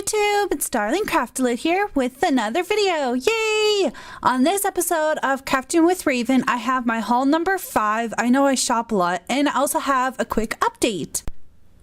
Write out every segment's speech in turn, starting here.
YouTube, it's Darling Craftalit here with another video. Yay! On this episode of Crafting with Raven, I have my haul number 5. I know I shop a lot, and I also have a quick update.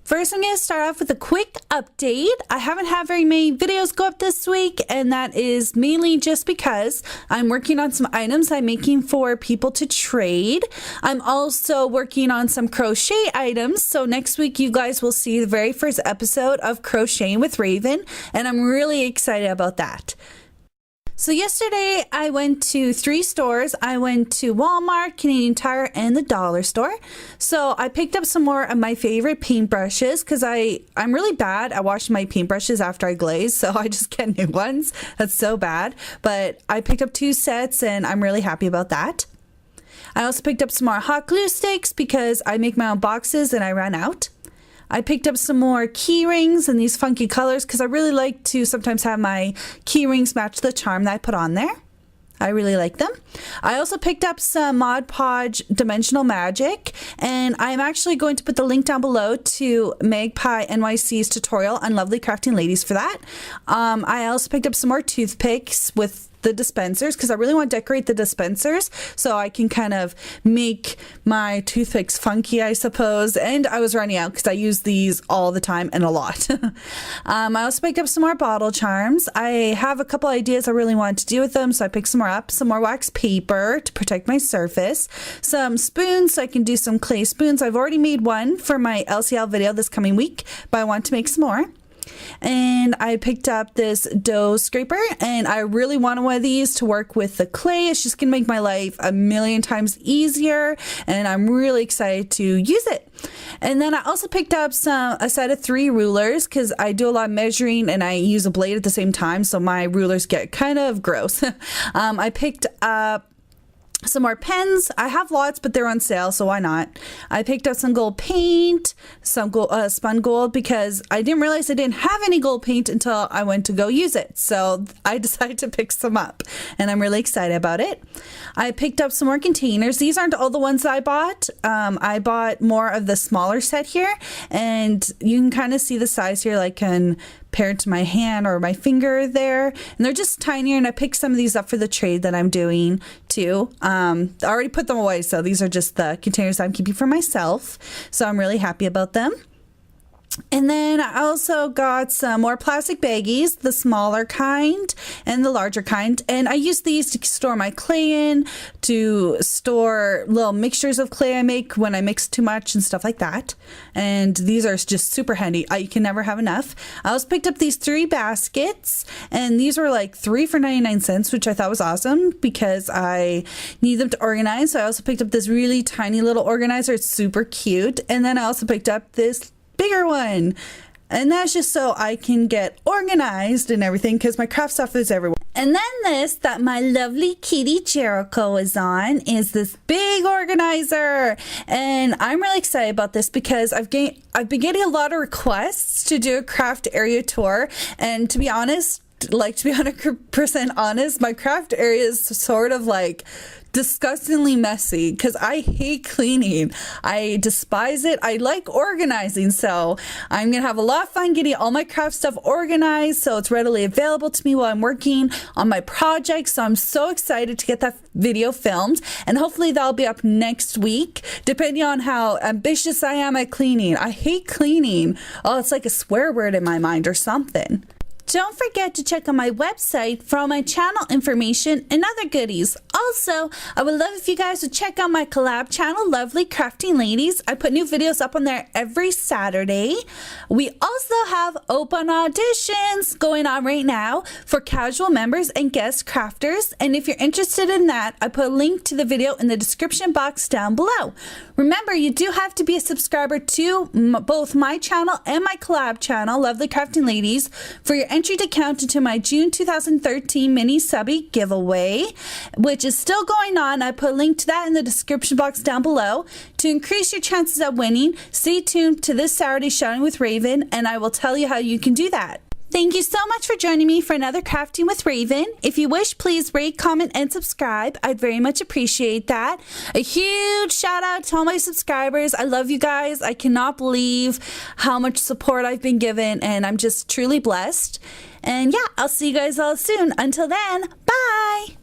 First, I'm going to start off with a quick update. I haven't had very many videos go up this week, and that is mainly just because I'm working on some items I'm making for people to trade. I'm also working on some crochet items, so next week you guys will see the very first episode of Crocheting with Raven, and I'm really excited about that. So yesterday I went to 3 stores. I went to Walmart, Canadian Tire, and the dollar store. So I picked up some more of my favorite paintbrushes because I'm really bad at washing my paintbrushes after I glaze, so I just get new ones. That's so bad. But I picked up 2 sets and I'm really happy about that. I also picked up some more hot glue sticks because I make my own boxes and I ran out. I picked up some more key rings in these funky colors because I really like to sometimes have my key rings match the charm that I put on there. I really like them. I also picked up some Mod Podge Dimensional Magic, and I'm actually going to put the link down below to Magpie NYC's tutorial on Lovely Crafting Ladies for that. I also picked up some more toothpicks with the dispensers because I really want to decorate the dispensers so I can kind of make my toothpicks funky, I suppose. And I was running out because I use these all the time and a lot. I also picked up some more bottle charms. I have a couple ideas I really wanted to do with them, so I picked some more up. Some more wax paper to protect my surface. Some spoons so I can do some clay spoons. I've already made one for my LCL video this coming week, but I want to make some more. And I picked up this dough scraper, and I really wanted one of these to work with the clay. It's just gonna make my life a million times easier, and I'm really excited to use it. And then I also picked up a set of 3 rulers because I do a lot of measuring and I use a blade at the same time, so my rulers get kind of gross. I picked up some more pens. I have lots, but they're on sale, so why not? I picked up some gold paint, some gold, spun gold, because I didn't realize I didn't have any gold paint until I went to go use it. So I decided to pick some up, and I'm really excited about it. I picked up some more containers. These aren't all the ones I bought. I bought more of the smaller set here, and you can kind of see the size here, like compared to my hand or my finger there, and they're just tinier, and I picked some of these up for the trade that I'm doing too. I already put them away, so these are just the containers I'm keeping for myself, so I'm really happy about them. And then I also got some more plastic baggies, the smaller kind and the larger kind. And I use these to store my clay in, to store little mixtures of clay I make when I mix too much and stuff like that. And these are just super handy. You can never have enough. I also picked up these 3 baskets, and these were like 3 for 99 cents, which I thought was awesome because I need them to organize. So I also picked up this really tiny little organizer. It's super cute. And then I also picked up this bigger one, and that's just so I can get organized and everything because my craft stuff is everywhere. And then this that my lovely kitty Jericho is on is this big organizer, and I'm really excited about this because I've been getting a lot of requests to do a craft area tour, and to be honest, like to be 100% honest, my craft area is sort of like disgustingly messy because I hate cleaning. I despise it. I like organizing, so I'm gonna have a lot of fun getting all my craft stuff organized so it's readily available to me while I'm working on my project. So I'm so excited to get that video filmed, and hopefully that'll be up next week, depending on how ambitious I am at cleaning. I hate cleaning. Oh, it's like a swear word in my mind or something. Don't forget to check out my website for all my channel information and other goodies. Also, I would love if you guys would check out my collab channel, Lovely Crafting Ladies. I put new videos up on there every Saturday. We also have open auditions going on right now for casual members and guest crafters. And if you're interested in that, I put a link to the video in the description box down below. Remember, you do have to be a subscriber to both my channel and my collab channel, Lovely Crafting Ladies, for your entry to count into my June 2013 mini subby giveaway, which is still going on. I put a link to that in the description box down below. To increase your chances of winning, stay tuned to this Saturday Shouting with Raven, and I will tell you how you can do that. Thank you so much for joining me for another Crafting with Raven. If you wish, please rate, comment, and subscribe. I'd very much appreciate that. A huge shout out to all my subscribers. I love you guys. I cannot believe how much support I've been given, and I'm just truly blessed. And yeah, I'll see you guys all soon. Until then, bye!